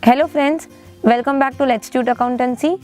Hello friends, welcome back to Letstute Accountancy.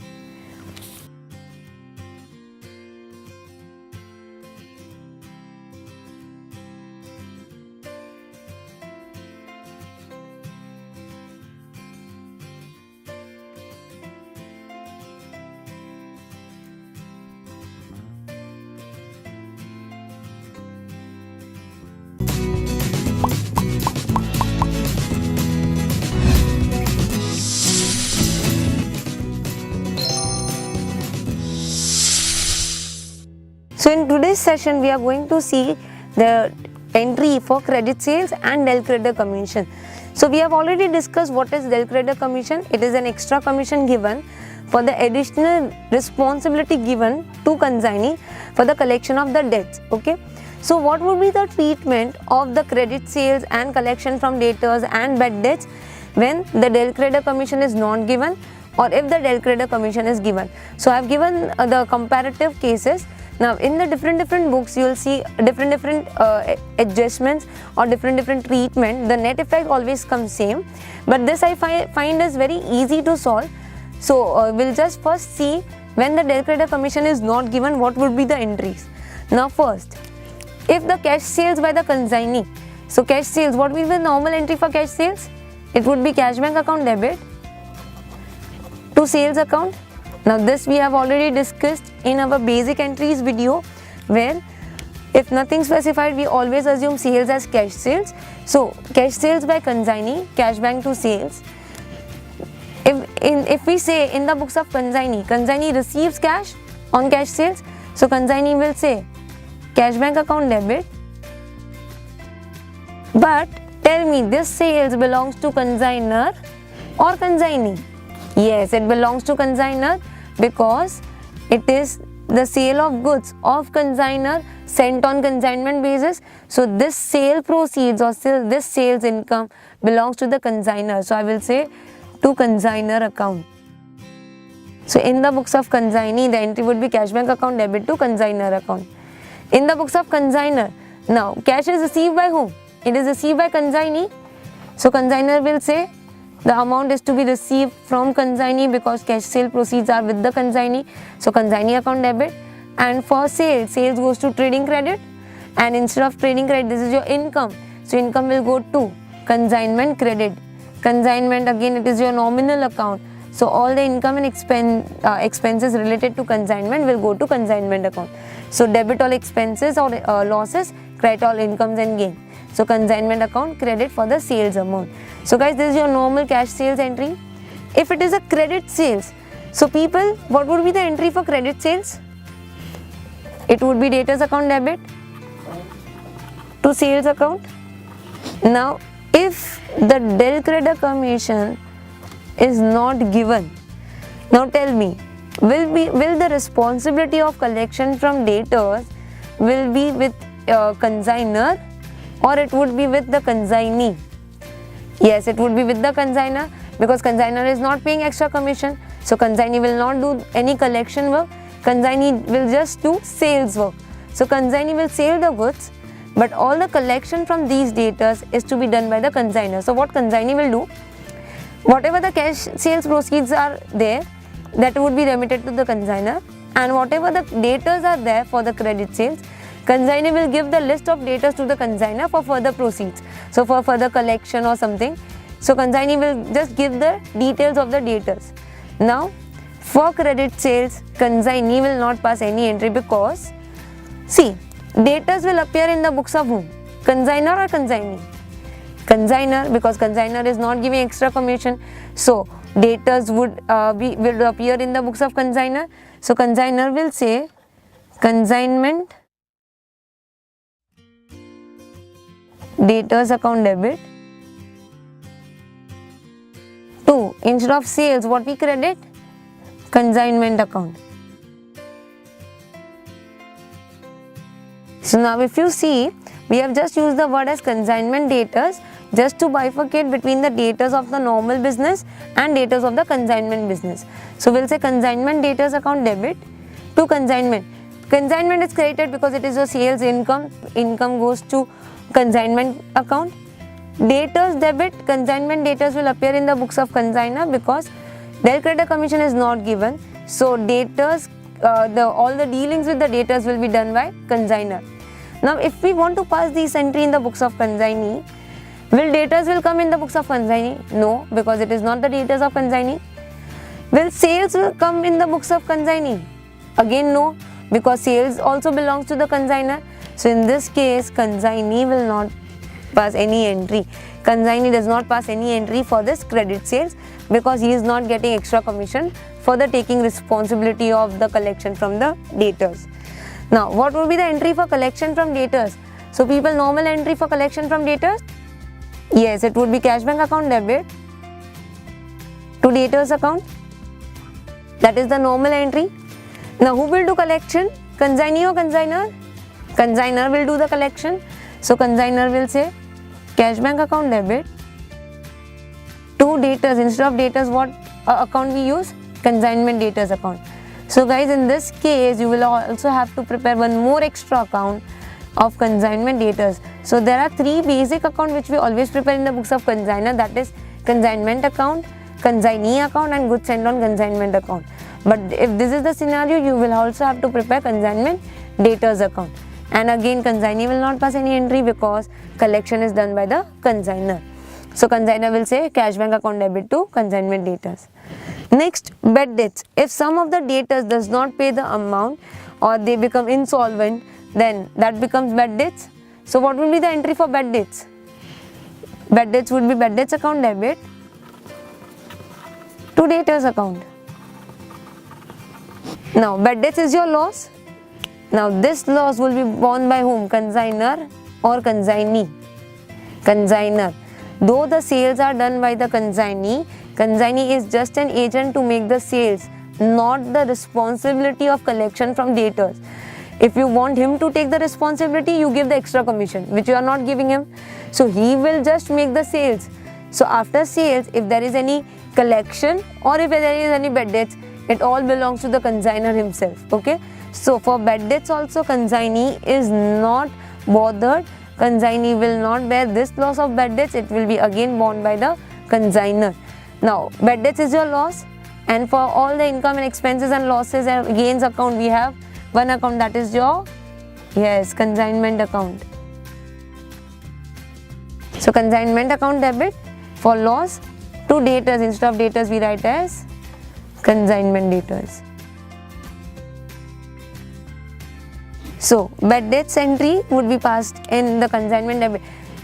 So in today's session we are going to see the entry for credit sales and Del-Credere Commission. So we have already discussed what is Del-Credere Commission. It is an extra commission given for the additional responsibility given to consignee for the collection of the debts. Okay. So what would be the treatment of the credit sales and collection from debtors and bad debts when the Del-Credere Commission is not given, or if the Del-Credere Commission is given? So I have given the comparative cases. Now in the different books you will see different adjustments or different treatment. The net effect always comes same, but this I find is very easy to solve. So we'll just first see when the Del-Credere Commission is not given, what would be the entries. Now first, if the cash sales by the consignee, so cash sales, what will be the normal entry for cash sales? It would be cash bank account debit to sales account. Now this we have already discussed in our basic entries video, where if nothing specified we always assume sales as cash sales. So cash sales by consignee, cash bank to sales. If we say in the books of consignee receives cash on cash sales, so consignee will say cash bank account debit. But tell me, this sales belongs to consignor or consignee? Yes, it belongs to consignor, because it is the sale of goods of consignor sent on consignment basis. So this sale proceeds or this sales income belongs to the consignor. So I will say to consignor account. So in the books of consignee, the entry would be cash bank account debit to consignor account. In the books of consignor, now cash is received by whom? It is received by consignee. So consignor will say the amount is to be received from consignee, because cash sale proceeds are with the consignee. So consignee account debit. And for sales, sales goes to trading credit, and instead of trading credit, this is your income. So income will go to consignment credit. Consignment, again, it is your nominal account. So all the income and expenses related to consignment will go to consignment account. So debit all expenses or losses, credit all incomes and gain. So consignment account credit for the sales amount. So guys, this is your normal cash sales entry. If it is a credit sales, so people, what would be the entry for credit sales? It would be debtors account debit to sales account. Now if the Del-Credere Commission is not given, now tell me, will the responsibility of collection from debtors will be with consignor, or it would be with the consignee? Yes, it would be with the consignor, because consignor is not paying extra commission. So consignee will not do any collection work. Consignee will just do sales work. So consignee will sell the goods, but all the collection from these debtors is to be done by the consignor. So what consignee will do? Whatever the cash sales proceeds are there, that would be remitted to the consignor, and whatever the debtors are there for the credit sales, consignee will give the list of debtors to the consignor for further proceeds. So for further collection or something, so consignee will just give the details of the debtors. Now for credit sales, consignee will not pass any entry, because see, debtors will appear in the books of whom? Consignor or consignee? Consignor, because consignor is not giving extra commission. So debtors will appear in the books of consignor. So consignor will say consignment debtors account debit to, instead of sales, what we credit? Consignment account. So now if you see, we have just used the word as consignment debtors just to bifurcate between the debtors of the normal business and debtors of the consignment business. So we'll say consignment debtors account debit to consignment. Consignment is credited because it is a sales income. Income goes to consignment account. debtors debit, consignment debtors will appear in the books of consignor because Del-Credere Commission is not given. So debtors, all the dealings with the debtors will be done by consignor. Now if we want to pass this entry in the books of consignee, will debtors will come in the books of consignee? No, because it is not the debtors of consignee. Will sales will come in the books of consignee? Again no, because sales also belongs to the consignor. So in this case, consignee will not pass any entry. Consignee does not pass any entry for this credit sales because he is not getting extra commission for the taking responsibility of the collection from the debtors. Now what would be the entry for collection from debtors? So people, normal entry for collection from debtors? Yes, it would be cash bank account debit to debtors account. That is the normal entry. Now who will do collection? Consignee or consignor? Consignor will do the collection. So consignor will say cash bank account debit to debtors. Instead of debtors, what account we use? Consignment debtors account. So guys, in this case you will also have to prepare one more extra account of consignment debtors. So there are three basic accounts which we always prepare in the books of consignor, that is consignment account, consignee account and goods sent on consignment account. But if this is the scenario, you will also have to prepare consignment debtors account. And again, consignee will not pass any entry because collection is done by the consignor. So consignor will say cash bank account debit to consignment debtors. Next, bad debts. If some of the debtors does not pay the amount or they become insolvent, then that becomes bad debts. So what will be the entry for bad debts? Bad debts would be bad debts account debit to debtors account. Now bad debts is your loss. Now this loss will be borne by whom? Consignor or consignee? Consignor. Though the sales are done by the consignee, consignee is just an agent to make the sales, not the responsibility of collection from debtors. If you want him to take the responsibility, you give the extra commission, which you are not giving him. So he will just make the sales. So after sales, if there is any collection or if there is any bad debts, it all belongs to the consignor himself. Okay. So for bad debts also, consignee is not bothered. Consignee will not bear this loss of bad debts. It will be again borne by the consignor. Now bad debts is your loss, and for all the income and expenses and losses and gains account, we have one account, that is your consignment account. So consignment account debit for loss to debtors. Instead of debtors we write as consignment debtors. So bad debts entry would be passed in the consignment debit.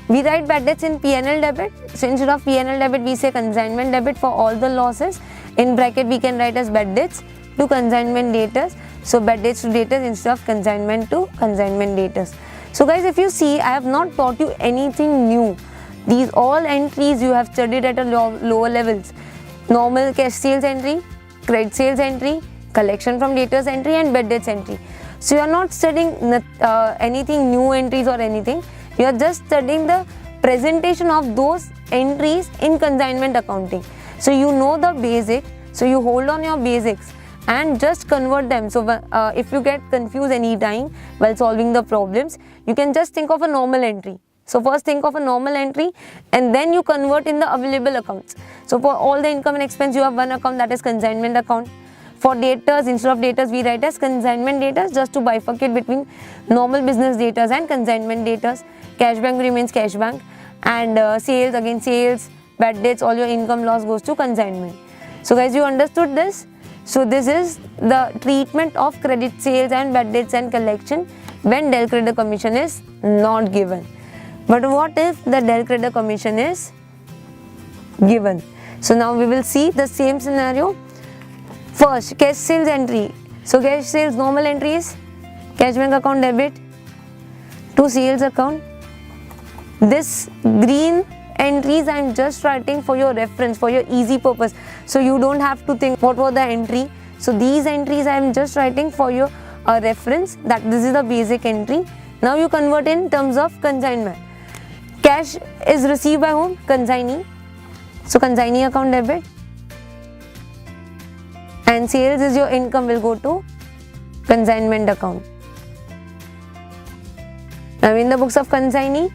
We write bad debts in P&L debit. So instead of P&L debit we say consignment debit for all the losses. In bracket we can write as bad debts to consignment debtors. So bad debts to debtors instead of consignment to consignment debtors. So guys, if you see, I have not taught you anything new. These all entries you have studied at a lower levels. Normal cash sales entry, credit sales entry, collection from debtors entry and bad debts entry. So you are not studying anything new entries or anything. You are just studying the presentation of those entries in consignment accounting. So you know the basic. So you hold on your basics and just convert them. So if you get confused any time while solving the problems, you can just think of a normal entry. So first think of a normal entry and then you convert in the available accounts. So for all the income and expense, you have one account, that is consignment account. For debtors, instead of debtors we write as consignment debtors, just to bifurcate between normal business debtors and consignment debtors. Cash bank remains cash bank, and sales, again sales, bad debts, all your income loss goes to consignment. So guys, you understood this? So this is the treatment of credit sales and bad debts and collection when Del-Credere Commission is not given. But what if the Del-Credere Commission is given? So now we will see the same scenario. First, cash sales entry. So cash sales normal entry is cash bank account debit to sales account. This green entries I am just writing for your reference, for your easy purpose. So you don't have to think what was the entry. So these entries I am just writing for your reference, that this is the basic entry. Now you convert in terms of consignment. Cash is received by whom? Consignee. So consignee account debit. And sales is your income will go to consignment account. Now in the books of consignee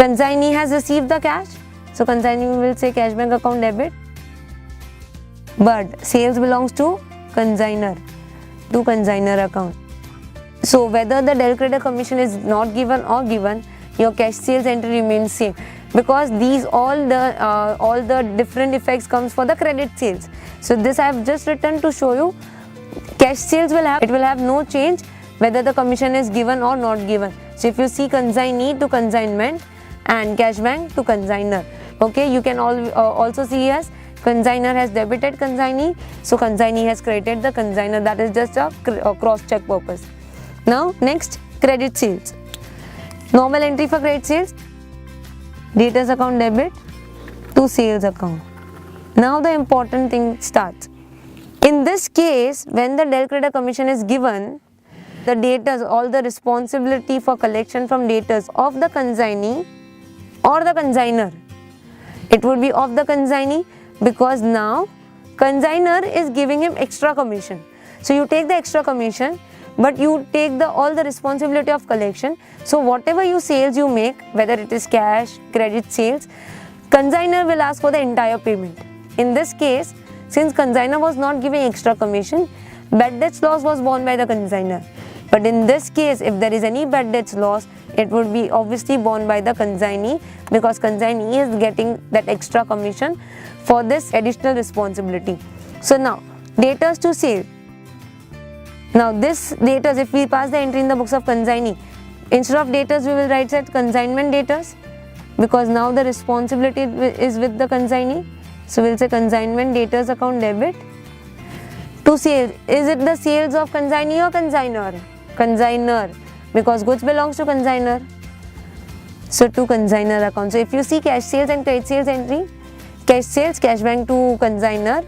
Consignee has received the cash, so consignee will say cash bank account debit. But sales belongs to consignor, to consignor account. So whether the DelCredere commission is not given or given, your cash sales entry remains same, because these all the different effects comes for the credit sales. So this I have just written to show you. Cash sales will have no change whether the commission is given or not given. So if you see consignee to consignment and cash bank to consignor, okay, you can also see as consignor has debited consignee, so consignee has credited the consignor. That is just a cross check purpose. Now next, credit sales. Normal entry for credit sales, debtors account debit to sales account. Now the important thing starts. In this case, when the DelCredere commission is given, the debtors, all the responsibility for collection from debtors of the consignee or the consignor, it would be of the consignee, because now consignor is giving him extra commission. So you take the extra commission, but you take all the responsibility of collection. So whatever sales you make, whether it is cash, credit sales, consignor will ask for the entire payment. In this case, since consignor was not giving extra commission, bad debts loss was borne by the consignor. But in this case, if there is any bad debts loss, it would be obviously borne by the consignee, because consignee is getting that extra commission for this additional responsibility. So now, debtors to sale. Now this debtors, if we pass the entry in the books of consignee, instead of debtors we will write as consignment debtors, because now the responsibility is with the consignee. So we'll say consignment debtors account debit to sales. Is it the sales of consignee or consignor? Consignor, because goods belongs to consignor. So to consignor account. So if you see cash sales and credit sales entry, cash sales, cash bank to consignor,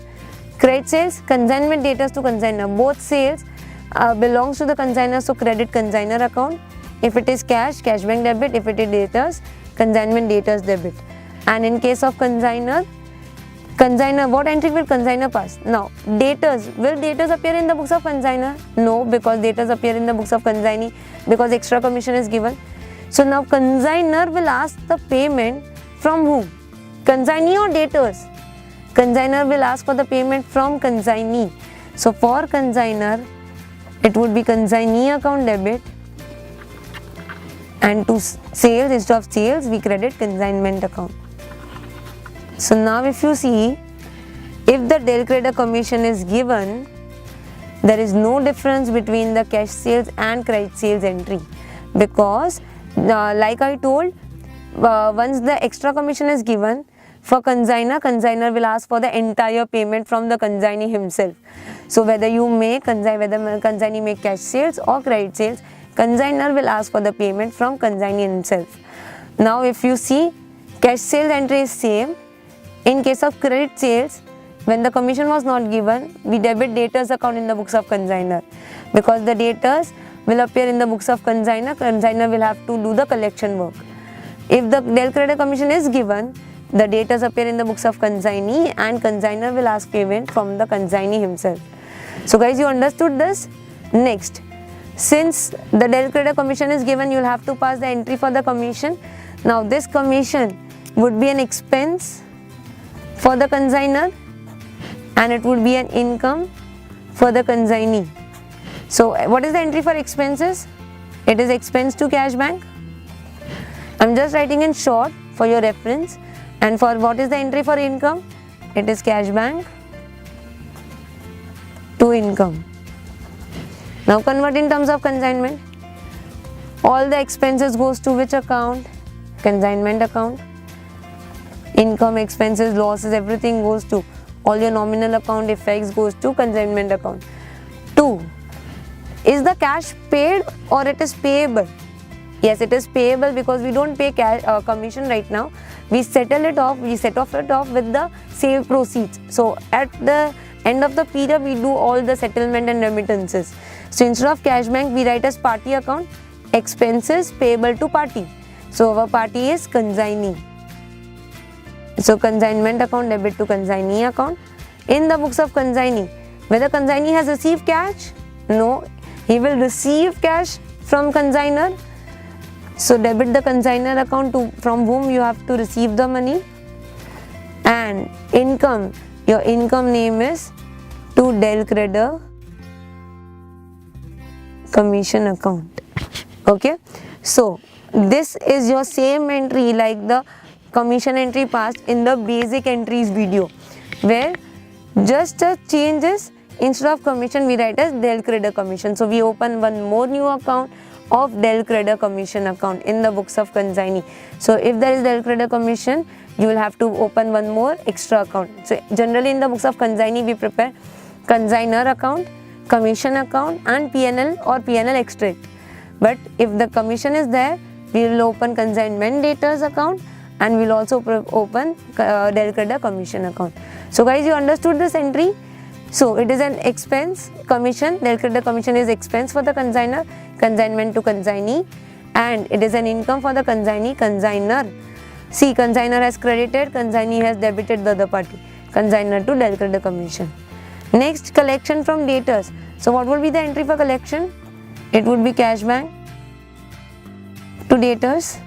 credit sales, consignment debtors to consignor. Both sales belongs to the consignor, so credit consignor account. If it is cash, cash bank debit. If it is debtors, consignment debtors debit. And in case of consignor, what entry will consignor pass? Now, debtors, will debtors appear in the books of consignor? No, because debtors appear in the books of consignee, because extra commission is given. So now consignor will ask the payment from whom? Consignee or debtors? Consignor will ask for the payment from consignee. So for consignor, it would be consignee account debit, and to sales, instead of sales, we credit consignment account. So now if you see, if the DelCredere commission is given, there is no difference between the cash sales and credit sales entry, because like I told, once the extra commission is given, for consignor will ask for the entire payment from the consignee himself. So whether consignee make cash sales or credit sales, consignor will ask for the payment from consignee himself. Now if you see, cash sales entry is same. In case of credit sales, when the commission was not given, we debit debtors account in the books of consignor, because the debtors will appear in the books of consignor. Consignor will have to do the collection work. If the DelCredere commission is given, the debtors appear in the books of consignee, and consignor will ask payment from the consignee himself. So guys, you understood this? Next, since the DelCredere commission is given, you will have to pass the entry for the commission. Now this commission would be an expense for the consignor, and it would be an income for the consignee. So what is the entry for expenses? It is expense to cash bank. I'm just writing in short for your reference. And for what is the entry for income? It is cash bank to income. Now convert in terms of consignment. All the expenses goes to which account? Consignment account. Income, expenses, losses, everything goes to, all your nominal account effects goes to consignment account. 2. Is the cash paid or it is payable? Yes, it is payable, because we don't pay commission right now. We settle it off, we set off it off with the sale proceeds. So at the end of the period, we do all the settlement and remittances. So instead of cash bank, we write as party account, expenses payable to party. So our party is consignee. So consignment account debit to consignee account. In the books of consignee, whether consignee has received cash? No, he will receive cash from consignor, So debit the consignor account from whom you have to receive the money, and income, your income name is to Del-Credere Commission account. Okay, so this is your same entry like the commission entry passed in the basic entries video, where just a change is instead of commission we write as Del-Credere Commission. So we open one more new account of Del-Credere Commission account in the books of consignee. So if there is Del-Credere Commission, you will have to open one more extra account. So generally in the books of consignee we prepare consignor account, commission account and P&L or P&L extract. But if the commission is there, we will open consignment debtors account and we will also open Del-Credere Commission account. So guys, you understood this entry? So it is an expense commission. Del-Credere Commission is expense for the consignor, consignment to consignee, and it is an income for the consignee, consignor. See, consignor has credited, consignee has debited the other party, consignor to Del-Credere Commission. Next, collection from debtors. So what would be the entry for collection? It would be cash bank to debtors.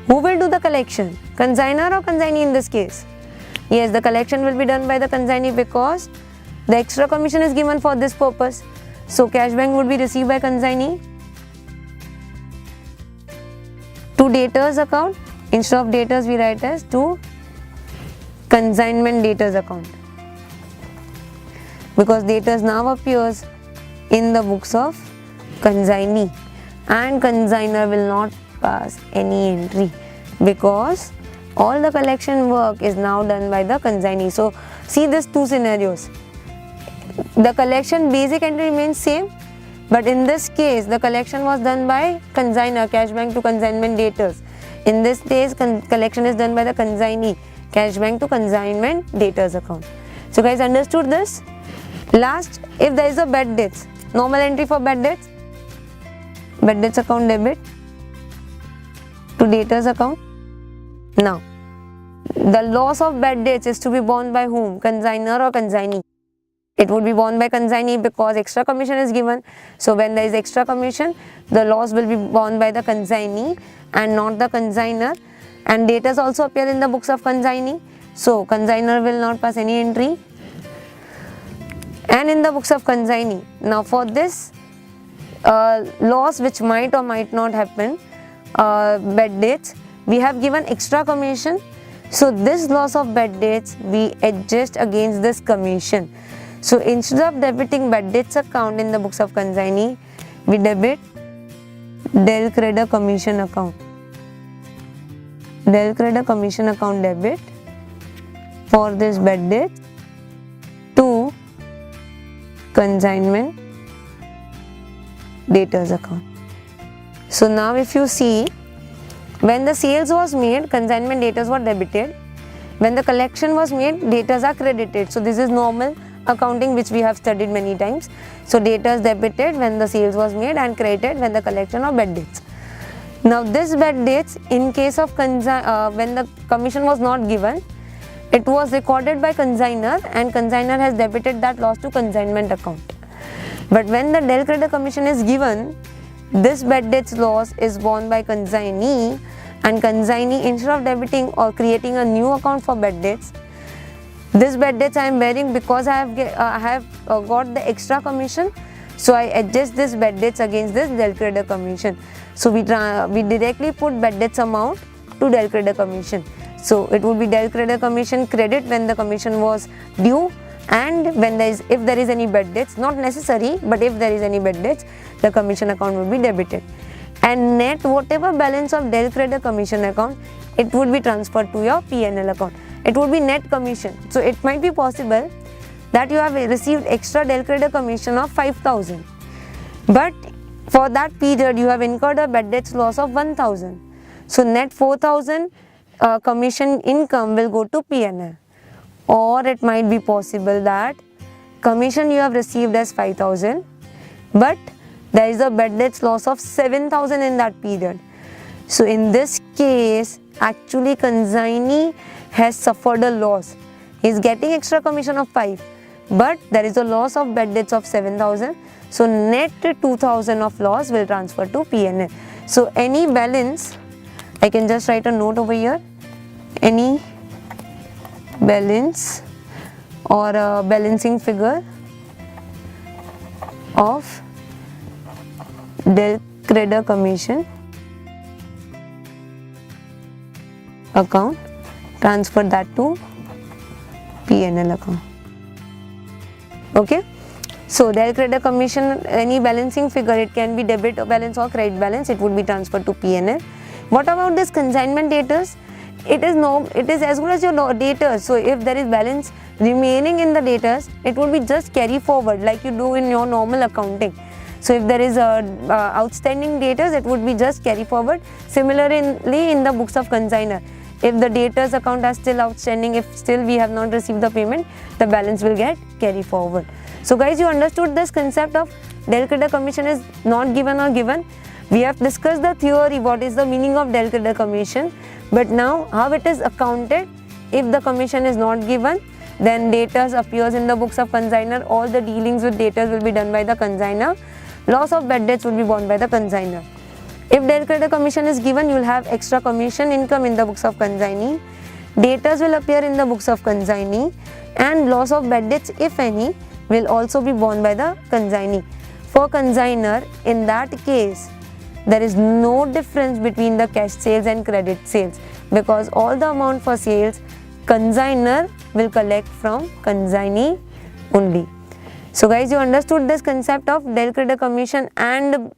Who will do the collection? Consignor or consignee in this case? Yes, the collection will be done by the consignee because the extra commission is given for this purpose. So cash bank would be received by consignee to debtors account. Instead of debtors we write as to consignment debtors account, because debtors now appears in the books of consignee, and consignor will not pass any entry because all the collection work is now done by the consignee. So see these two scenarios. The collection basic entry remains same, but in this case the collection was done by consignor, cash bank to consignment debtors. In this case collection is done by the consignee, cash bank to consignment debtors account. So guys, understood this? Last, if there is a bad debts, normal entry for bad debts account debit to debtors account. Now, the loss of bad debts is to be borne by whom? Consignor or consignee? It would be borne by consignee because extra commission is given. So when there is extra commission, the loss will be borne by the consignee and not the consignor. And debtors also appear in the books of consignee. So consignor will not pass any entry. And in the books of consignee. Now for this loss which might or might not happen, bad debts, we have given extra commission. So this loss of bad debts we adjust against this commission. So instead of debiting bad debts account in the books of consignee, we debit Del-Credere Commission account. Del-Credere Commission account debit for this bad debt to consignment debtors account. So now if you see, when the sales was made, consignment debtors were debited. When the collection was made, debtors are credited. So this is normal accounting which we have studied many times. So debtors debited when the sales was made and credited when the collection of bad debts. Now this bad debts, in case of when the commission was not given, it was recorded by consignor and consignor has debited that loss to consignment account. But when the Del-Credere Commission is given, this bad debts loss is borne by consignee, and consignee, instead of debiting or creating a new account for bad debts, this bad debts I am bearing because I have got the extra commission. So I adjust this bad debts against this Del-Credere Commission. So we directly put bad debts amount to Del-Credere Commission. So it would be Del-Credere Commission credit when the commission was due, and when if there is any bad debts, not necessary, but if there is any bad debts, the commission account will be debited. And net whatever balance of Del-Credere Commission account, it would be transferred to your P&L account. It would be net commission. So it might be possible that you have received extra Del-Credere Commission of 5,000, but for that period you have incurred a bad debts loss of 1,000. So net 4,000 commission income will go to P&L. Or it might be possible that commission you have received as 5,000, but there is a bad debts loss of 7,000 in that period. So in this case, actually consignee has suffered a loss. He is getting extra commission of 5, but there is a loss of bad debts of 7,000. So net 2000 of loss will transfer to P&L. So any balance, I can just write a note over here, any balance or a balancing figure of Del-Credere Commission account, transfer that to P&L account. Okay. So Del-Credere Commission, any balancing figure, it can be debit balance or credit balance, it would be transferred to P&L. What about this consignment debtors? It is as good as your debtors. So if there is balance remaining in the debtors, it would be just carry forward like you do in your normal accounting. So if there is outstanding debtors, it would be just carry forward. Similarly in the books of consignor, if the debtors account are still outstanding, if still we have not received the payment, the balance will get carry forward. So guys, you understood this concept of Del-Credere Commission is not given or given. We have discussed the theory, what is the meaning of Del-Credere Commission, but now how it is accounted. If the commission is not given, then debtors appears in the books of consignor. All the dealings with debtors will be done by the consignor. Loss of bad debts will be borne by the consignor. If Del-Credere Commission is given, you will have extra commission income in the books of consignee. Debtors will appear in the books of consignee, and loss of bad debts, if any, will also be borne by the consignee. For consignor, in that case, there is no difference between the cash sales and credit sales, because all the amount for sales, consignor will collect from consignee only. So guys, you understood this concept of Del-Credere Commission and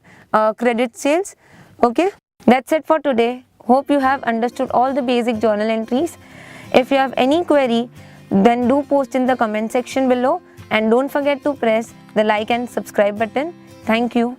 credit sales. Okay, that's it for today. Hope you have understood all the basic journal entries. If you have any query, then do post in the comment section below, and don't forget to press the like and subscribe button. Thank you.